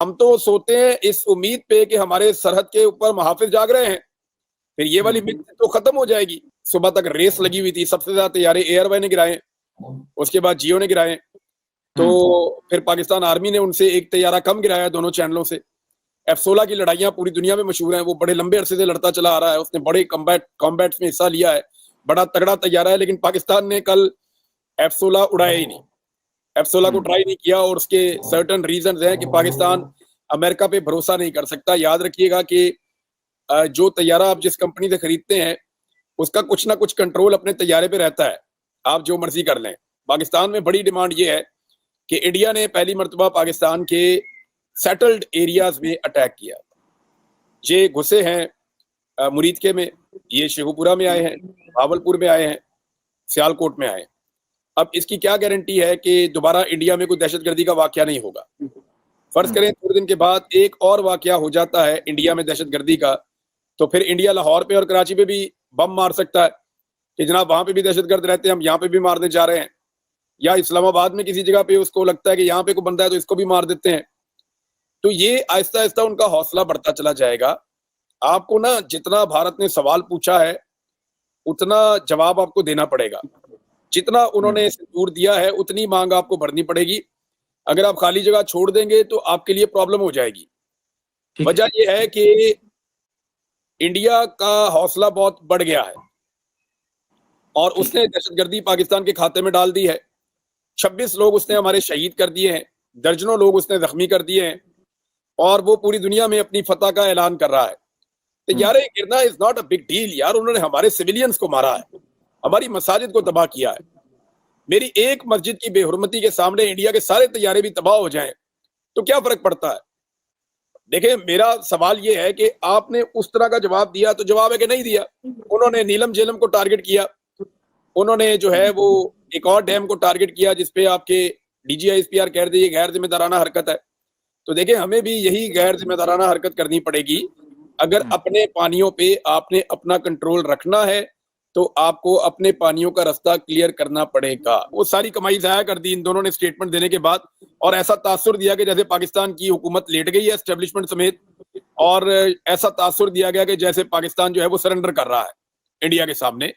हम तो सोते हैं इस उम्मीद पे कि हमारे सरहद के ऊपर मुहाफिज जाग रहे हैं, फिर ये वाली मिथ तो खत्म हो जाएगी। सुबह तक रेस लगी हुई थी, सबसे ज्यादा तैयारे एयरवे ने गिराए, उसके बाद जियो ने गिराए, तो फिर पाकिस्तान आर्मी ने उनसे एक तैयारा कम गिराया दोनों चैनलों से। F-16 की लड़ाइयां पूरी दुनिया में मशहूर हैं, वो बड़े लंबे अरसे से लड़ता चला आ रहा है, उसने बड़े कॉम्बैट्स में हिस्सा लिया है, बड़ा तगड़ा तैयारा है, लेकिन पाकिस्तान ने कल F-16 उड़ाया ही नहीं, F-16 को ट्राई नहीं किया, और उसके सर्टेन रीजंस हैं कि पाकिस्तान अमेरिका पे भरोसा नहीं कर सकता। याद रखिएगा कि जो तैयारा आप जिस कंपनी से खरीदते हैं उसका कुछ ना कुछ कंट्रोल अपने तैयारे पे रहता है, आप जो मर्जी कर लें। पाकिस्तान में बड़ी डिमांड ये है कि इंडिया ने पहली मर्तबा पाकिस्तान के सेटल्ड एरियाज में अटैक किया। ये घुसे हैं मुरीदके में, ये शेखुपुरा में आए हैं, भावलपुर में आए हैं, सियालकोट में आए हैं। अब इसकी क्या गारंटी है कि दोबारा इंडिया में कोई दहशतगर्दी का वाकया नहीं होगा? फर्ज करें थोड़े दिन के बाद एक और वाकया हो जाता है इंडिया में दहशतगर्दी का, तो फिर इंडिया लाहौर पे और कराची पे भी बम मार सकता है कि जनाब वहां पे भी दहशतगर्द रहते हैं, हम यहाँ पे भी मारने जा रहे हैं। या इस्लामाबाद में किसी जगह पे उसको लगता है कि यहाँ पे कोई बंदा है तो इसको भी मार देते हैं। तो ये आहिस्ता आहिस्ता उनका हौसला बढ़ता चला जाएगा। आपको ना जितना भारत ने सवाल पूछा है उतना जवाब आपको देना पड़ेगा, जितना उन्होंने संतूर दिया है उतनी मांग आपको भरनी पड़ेगी। अगर आप खाली जगह छोड़ देंगे तो आपके लिए प्रॉब्लम हो जाएगी। वजह यह है कि इंडिया का हौसला बहुत बढ़ गया है और उसने दहशतगर्दी पाकिस्तान के खाते में डाल दी है। 26 लोग उसने हमारे शहीद कर दिए हैं, दर्जनों लोग उसने जख्मी कर दिए हैं, और वो पूरी दुनिया में अपनी फतह का ऐलान कर रहा है। तो यार ये गिरना is not a big deal यार, उन्होंने हमारे सिविलियंस को मारा है, हमारी मसाजिद को तबाह किया है। मेरी एक मस्जिद की बेहुरमती के सामने इंडिया के सारे तैयारे भी तबाह हो जाएं तो क्या फर्क पड़ता है? देखिए मेरा सवाल ये है कि आपने उस तरह का जवाब दिया तो जवाब है कि नहीं दिया। उन्होंने नीलम झेलम को टारगेट किया, उन्होंने जो है वो एक और डैम को टारगेट किया जिसपे आपके DGISPR कह रहे गैर जिम्मेदाराना हरकत है। तो देखिए हमें भी यही गैर जिम्मेदाराना हरकत करनी पड़ेगी। अगर अपने पानियों पे आपने अपना कंट्रोल रखना है तो आपको अपने पानियों का रास्ता क्लियर करना पड़ेगा। वो सारी कमाई जाया कर दी इन दोनों ने स्टेटमेंट देने के बाद, और ऐसा तासुर दिया कि जैसे पाकिस्तान की हुकूमत लेट गई है एस्टेब्लिशमेंट समेत, और ऐसा तासुर दिया गया कि जैसे पाकिस्तान जो है वो सरेंडर कर रहा है इंडिया के सामने।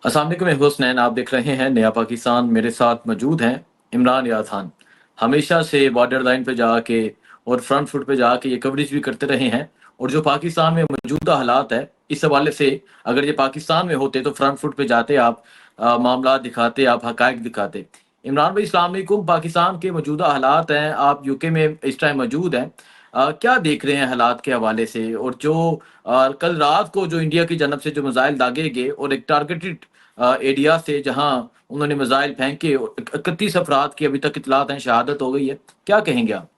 अस्सलाम वालेकुम, मैं हुसनैन, आप देख रहे हैं नया पाकिस्तान। मेरे साथ मौजूद हैं इमरान याद खान। हमेशा से बॉर्डर लाइन पे जाके और फ्रंट फुट पे जाके ये कवरेज भी करते रहे हैं, और जो पाकिस्तान में मौजूदा हालात है इस हवाले से अगर ये पाकिस्तान में होते तो फ्रंट फुट पे जाते, आप मामला दिखाते, आप हकायक दिखाते। इमरान भाई अस्सलाम वालेकुम, पाकिस्तान के मौजूदा हालात हैं, आप यूके में इस टाइम मौजूद हैं, क्या देख रहे हैं हालात के हवाले से? और जो कल रात को जो इंडिया की जानब से जो मिसाइल दागे गए और एक टारगेटेड एरिया से जहां उन्होंने मिसाइल फेंके, 31 अफराद की अभी तक इतलात हैं शहादत हो गई है, क्या कहेंगे आप?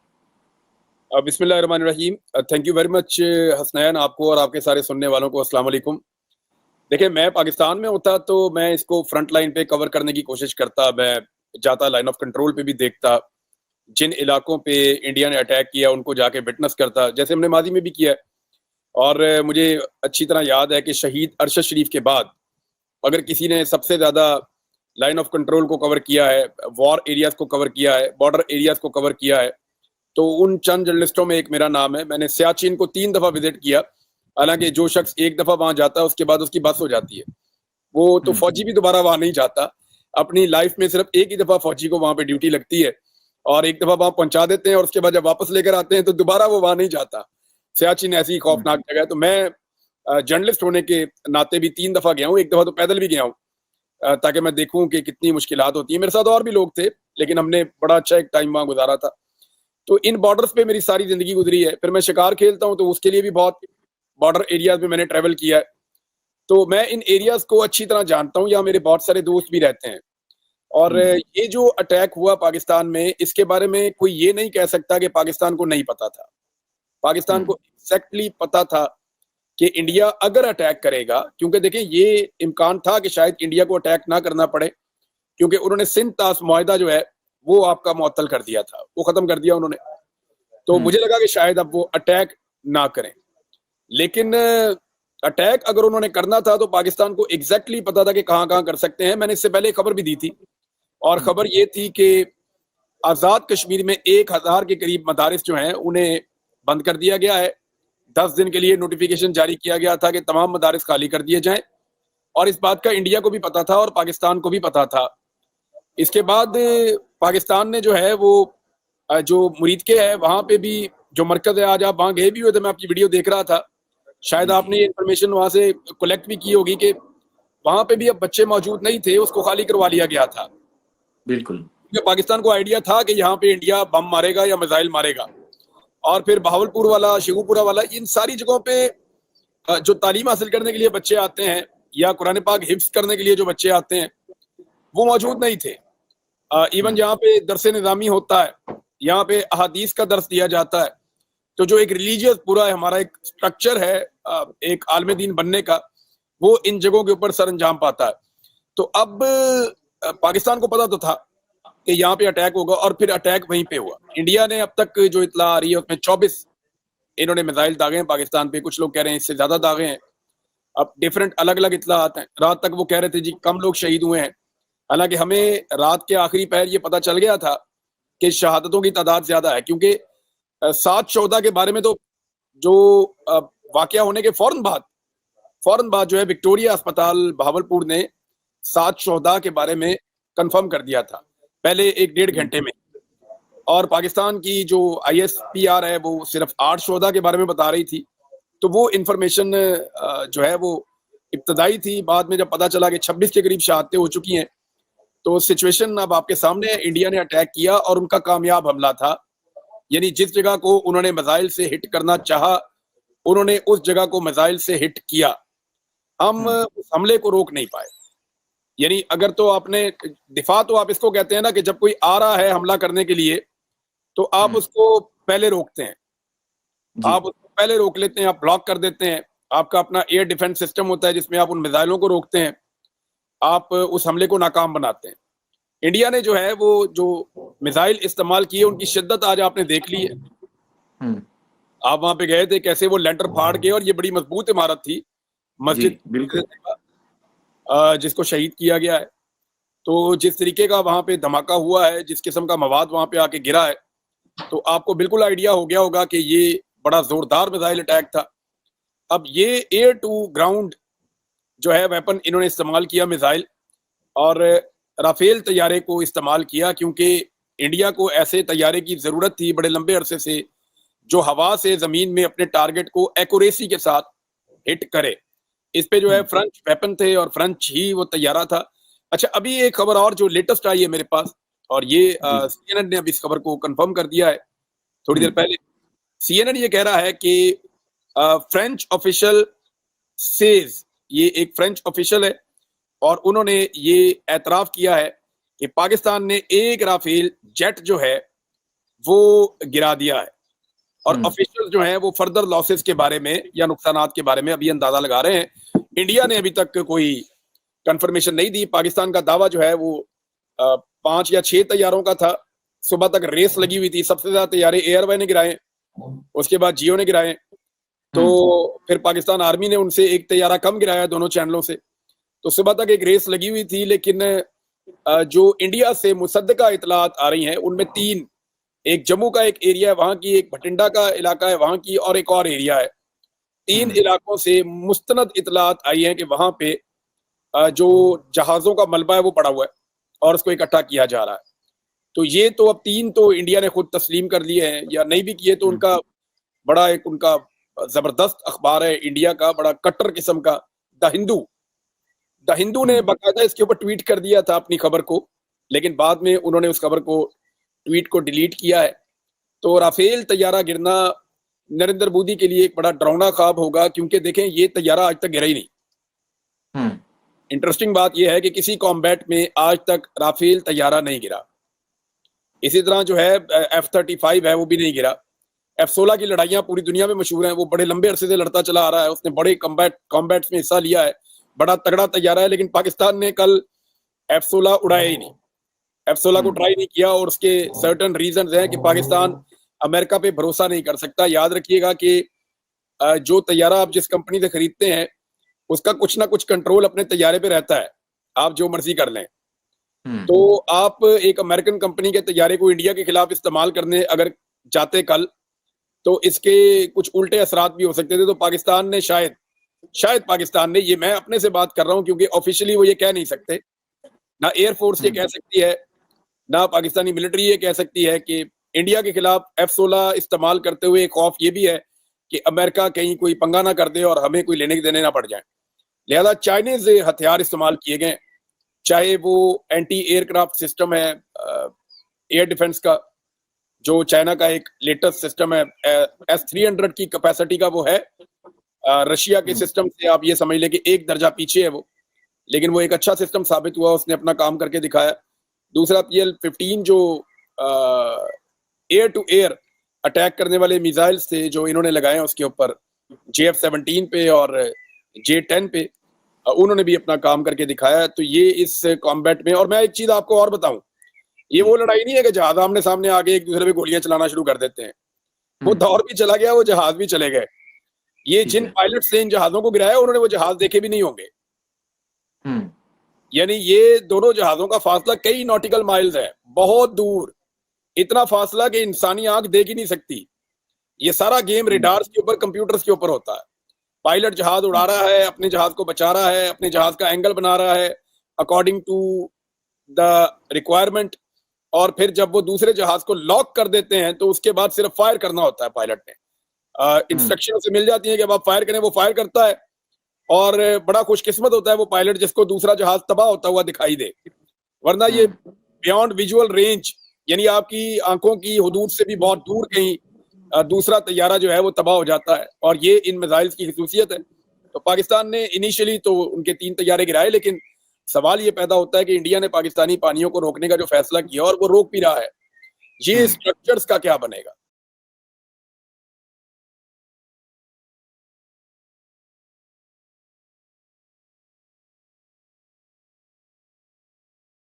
बिस्मिल्लाहिर्रहमानिर्रहीम। Thank you very much Hasnain, आपको और आपके सारे सुनने वालों को अस्सलाम वालेकुम। देखिए मैं पाकिस्तान में होता तो मैं इसको फ्रंट लाइन पे कवर करने की कोशिश करता, मैं जाता, लाइन ऑफ कंट्रोल पे भी देखता, जिन इलाकों पे इंडिया ने अटैक किया उनको जाके विटनेस करता, जैसे हमने माजी में भी किया है। और मुझे अच्छी तरह याद है कि शहीद अरशद शरीफ के बाद अगर किसी ने सबसे ज्यादा लाइन ऑफ कंट्रोल को कवर किया है, वॉर एरियाज को कवर किया है, बॉर्डर एरियाज को कवर किया है, तो उन चंद जर्नलिस्टों में एक मेरा नाम है। मैंने सियाचिन को 3 दफा विजिट किया। हालांकि जो शख्स एक दफा वहां जाता है उसके बाद उसकी बस हो जाती है, वो तो फौजी भी दोबारा वहां नहीं जाता। अपनी लाइफ में सिर्फ एक ही दफा फौजी को वहां पे ड्यूटी लगती है, और एक दफा वहां पहुंचा देते हैं और उसके बाद जब वापस लेकर आते हैं तो दोबारा वो वहां नहीं जाता। सियाचिन ऐसी खौफनाक जगह है। तो मैं जर्नलिस्ट होने के नाते भी 3 दफा गया हूँ, एक दफा तो पैदल भी गया हूँ, ताकि मैं देखूं कि कितनी मुश्किलात होती है। मेरे साथ और भी लोग थे लेकिन हमने बड़ा अच्छा एक टाइम वहां गुजारा था। तो इन बॉर्डर्स पे मेरी सारी जिंदगी गुजरी है। फिर मैं शिकार खेलता हूँ तो उसके लिए भी बहुत बॉर्डर एरियाज में मैंने ट्रेवल किया है, तो मैं इन एरियाज को अच्छी तरह जानता हूँ। यहाँ मेरे बहुत सारे दोस्त भी रहते हैं। और ये जो अटैक हुआ पाकिस्तान में, इसके बारे में कोई ये नहीं कह सकता कि पाकिस्तान को नहीं पता था। पाकिस्तान को एग्जैक्टली पता था कि इंडिया अगर अटैक करेगा, क्योंकि देखें ये इम्कान था कि शायद इंडिया को अटैक ना करना पड़े, क्योंकि उन्होंने सिंध तास मुआहिदा जो है वो आपका मुअत्तल कर दिया था, वो खत्म कर दिया उन्होंने। तो मुझे लगा कि शायद अब वो अटैक ना करें, लेकिन अटैक अगर उन्होंने करना था तो पाकिस्तान को एग्जैक्टली पता था कि कहां कहां कर सकते हैं। मैंने इससे पहले खबर भी दी थी, और खबर ये थी कि आज़ाद कश्मीर में 1000 के करीब मदारिस जो हैं उन्हें बंद कर दिया गया है। 10 दिन के लिए नोटिफिकेशन जारी किया गया था कि तमाम मदारिस खाली कर दिए जाएं, और इस बात का इंडिया को भी पता था और पाकिस्तान को भी पता था। इसके बाद पाकिस्तान ने जो है वो जो मुरीद के है वहां पे भी जो मरकज है, आज आप वहां गए भी हुए थे, मैं आपकी वीडियो देख रहा था, शायद आपने ये इन्फॉर्मेशन वहां से कलेक्ट भी की होगी कि वहां पे भी अब बच्चे मौजूद नहीं थे, उसको खाली करवा लिया गया था। बिल्कुल। क्योंकि पाकिस्तान को आइडिया था कि यहाँ पे इंडिया बम मारेगा या मिसाइल मारेगा, और फिर बहावलपुर वाला, शेखुपुरा वाला, इन सारी जगहों पे जो तालीम हासिल करने के लिए बच्चे आते हैं या कुरान पाक हिफ्ज करने के लिए जो बच्चे आते हैं वो मौजूद नहीं थे। इवन जहाँ पे दरसे निज़ामी होता है, यहाँ पे अहादीस का दर्स दिया जाता है, तो जो एक रिलीजियस पूरा हमारा एक स्ट्रक्चर है एक आलम दीन बनने का, वो इन जगहों के ऊपर सर अंजाम पाता है। तो अब पाकिस्तान को पता तो था कि यहाँ पे अटैक होगा, और फिर अटैक वहीं पे हुआ। इंडिया ने अब तक जो इतला आ रही है उसमें 24 इन्होंने मिसाइल दागे हैं पाकिस्तान पे, कुछ लोग कह रहे हैं इससे ज्यादा दागे हैं। अब डिफरेंट अलग अलग इतला आते हैं। रात तक वो कह रहे थे जी कम लोग शहीद हुए हैं, हालांकि हमें रात के आखिरी पहर ये पता चल गया था कि शहादतों की तादाद ज्यादा है, क्योंकि 7/14 के बारे में तो जो वाकया होने के फौरन बाद जो है विक्टोरिया अस्पताल बहावलपुर ने 7/14 के बारे में कंफर्म कर दिया था पहले 1-1.5 घंटे में, और पाकिस्तान की जो ISPR है वो सिर्फ 8/14 के बारे में बता रही थी। तो वो इंफॉर्मेशन जो है वो इब्तदाई थी। बाद में जब पता चला कि 26 के करीब शहादतें हो चुकी हैं, तो सिचुएशन अब आपके सामने है। इंडिया ने अटैक किया और उनका कामयाब हमला था, यानी जिस जगह को उन्होंने मिसाइल से हिट करना चाहा, उन्होंने उस जगह को मिसाइल से हिट किया। हम उस हमले को रोक नहीं पाए। यानी अगर तो आपने दिफा, तो आप इसको कहते हैं ना कि जब कोई आ रहा है हमला करने के लिए तो आप उसको पहले रोकते हैं, आप उसको पहले रोक लेते हैं, आप ब्लॉक कर देते हैं। आपका अपना एयर डिफेंस सिस्टम होता है जिसमें आप उन मिसाइलों को रोकते हैं, आप उस हमले को नाकाम बनाते हैं। इंडिया ने जो है वो जो मिसाइल इस्तेमाल किए उनकी शिद्दत आज आपने देख ली है। आप वहां पे गए थे, कैसे वो लेंटर फाड़ के, और ये बड़ी मजबूत इमारत थी मस्जिद जिसको शहीद किया गया है। तो जिस तरीके का वहां पे धमाका हुआ है, जिस किस्म का मवाद वहां पे आके गिरा है, तो आपको बिल्कुल आइडिया हो गया होगा कि ये बड़ा जोरदार मिसाइल अटैक था। अब ये एयर टू ग्राउंड जो है वेपन इन्होंने इस्तेमाल किया मिसाइल, और राफेल तैयारे को इस्तेमाल किया, क्योंकि इंडिया को ऐसे तैयारे की जरूरत थी बड़े लंबे अरसे से, जो हवा से जमीन में अपने टारगेट को एक्यूरेसी के साथ हिट करे। इस पे जो है फ्रेंच वेपन थे और फ्रेंच ही वो तैयारा था। अच्छा, अभी एक खबर और जो लेटेस्ट आई है मेरे पास, और ये CNN ने अभी इस खबर को कंफर्म कर दिया है थोड़ी देर पहले। CNN ये कह रहा है कि फ्रेंच ऑफिशियल सेज, ये एक फ्रेंच ऑफिशियल है, और उन्होंने ये एतराफ किया है कि पाकिस्तान ने एक राफेल जेट जो है वो गिरा दिया है, और ऑफिशियल जो है वो फर्दर लॉसेस के बारे में या नुकसानात के बारे में अभी अंदाजा लगा रहे हैं। इंडिया ने अभी तक कोई कंफर्मेशन नहीं दी। पाकिस्तान का दावा जो है वो 5 या 6 तैयारों का था। सुबह तक रेस लगी हुई थी, सबसे ज्यादा तैयारे एयरवे ने गिराए, उसके बाद जियो ने गिराए, तो फिर पाकिस्तान आर्मी ने उनसे एक तैयारा कम गिराया दोनों चैनलों से। तो सुबह तक एक रेस लगी हुई थी, लेकिन जो इंडिया से मुसद्दका इतलात आ रही हैं उनमें 3, एक जम्मू का एक एरिया है वहां की, एक भटिंडा का इलाका है वहां की, और एक और एरिया है। 3 इलाकों से मुस्तनद इतलात आई हैं कि वहां पे जो जहाजों का मलबा है वो पड़ा हुआ है और उसको इकट्ठा किया जा रहा है। तो ये तो अब 3 तो इंडिया ने खुद तस्लीम कर लिए हैं, या नहीं भी किए तो उनका बड़ा एक उनका जबरदस्त अखबार है इंडिया का, बड़ा कट्टर किस्म का, द हिंदू ने बाकायदा इसके ऊपर ट्वीट कर दिया था अपनी खबर को, लेकिन बाद में उन्होंने उस खबर को, ट्वीट को डिलीट किया है। तो राफेल तैयारा गिरना नरेंद्र मोदी के लिए एक बड़ा डरावना ख्वाब होगा, क्योंकि देखें ये तैयारा आज तक गिरा ही नहीं। इंटरेस्टिंग बात यह है कि किसी कॉम्बैट में आज तक राफेल तैयारा नहीं गिरा। इसी तरह जो है F-35 है वो भी नहीं गिरा। F-16 की लड़ाइयां पूरी दुनिया में मशहूर हैं, वो बड़े लंबे अरसे से लड़ता चला आ रहा है, उसने बड़े कॉम्बैट्स में हिस्सा लिया है, बड़ा तगड़ा तैयारा है। लेकिन पाकिस्तान ने कल F-16 उड़ाया ही नहीं, F-16 को ट्राई नहीं किया, और उसके सर्टेन रीजंस हैं कि पाकिस्तान अमेरिका पे भरोसा नहीं कर सकता। याद रखिएगा कि जो तैयारा आप जिस कंपनी से खरीदते हैं उसका कुछ ना कुछ कंट्रोल अपने तैयारे पे रहता है, आप जो मर्जी कर लें। तो आप एक अमेरिकन कंपनी के तैयारे को इंडिया के खिलाफ इस्तेमाल करने अगर जाते कल, तो इसके कुछ उल्टे असरात भी हो सकते थे। तो पाकिस्तान ने शायद पाकिस्तान ने, ये मैं अपने से बात कर रहा हूं क्योंकि ऑफिशियली वो ये कह नहीं सकते, ना एयरफोर्स ये कह सकती है, ना पाकिस्तानी मिलिट्री ये कह सकती है कि इंडिया के खिलाफ F-16 इस्तेमाल करते हुए एक खौफ ये भी है कि अमेरिका कहीं कोई पंगा ना कर दे और हमें कोई लेने देने ना पड़ जाए। लिहाजा चाइनीज हथियार इस्तेमाल किए गए, चाहे वो एंटी एयरक्राफ्ट सिस्टम है एयर डिफेंस का, जो चाइना का एक लेटेस्ट सिस्टम है, S-300 की कैपेसिटी का वो है। रशिया के सिस्टम से आप ये समझ लें कि एक दर्जा पीछे है वो, लेकिन वो एक अच्छा सिस्टम साबित हुआ, उसने अपना काम करके दिखाया। दूसरा PL-15 जो एयर टू एयर अटैक करने वाले मिसाइल्स थे जो इन्होंने लगाए उसके ऊपर JF-17 पे और J-10 पे, उन्होंने भी अपना काम करके दिखाया। तो ये इस कॉम्बैट में, और मैं एक चीज आपको और बताऊं, ये वो लड़ाई नहीं है कि जहाज आमने सामने आगे एक दूसरे पे गोलियां चलाना शुरू कर देते हैं। वो दौर भी चला गया, वो जहाज भी चले गए। ये जिन पायलट्स ने इन जहाजों को गिराया उन्होंने वो जहाज देखे भी नहीं होंगे। यानी ये दोनों जहाजों का फासला कई नॉटिकल माइल्स है, बहुत दूर, इतना फासला कि इंसानी आंख देख ही नहीं सकती। ये सारा गेम रेडार्स के ऊपर, कंप्यूटर्स के ऊपर होता है। पायलट जहाज उड़ा रहा है, अपने जहाज को बचा रहा है, अपने जहाज का एंगल बना रहा है अकॉर्डिंग टू द रिक्वायरमेंट, और फिर जब वो दूसरे जहाज को लॉक कर देते हैं तो उसके बाद सिर्फ फायर करना होता है। पायलट ने इंस्ट्रक्शन से मिल जाती है कि अब आप फायर करें, वो फायर करता है, और बड़ा खुशकिस्मत होता है वो पायलट जिसको दूसरा जहाज तबाह होता हुआ दिखाई दे, वरना ये बियॉन्ड विजुअल रेंज, यानी आपकी आंखों की हुदूद से भी बहुत दूर कहीं दूसरा तैयारा जो है वो तबाह हो जाता है। और ये इन मिसाइल्स की खसूसियत है। तो पाकिस्तान ने इनिशियली तो उनके 3 तैयारे गिराए, लेकिन सवाल ये पैदा होता है कि इंडिया ने पाकिस्तानी पानियों को रोकने का जो फैसला किया और वो रोक भी रहा है, ये स्ट्रक्चर्स का क्या बनेगा।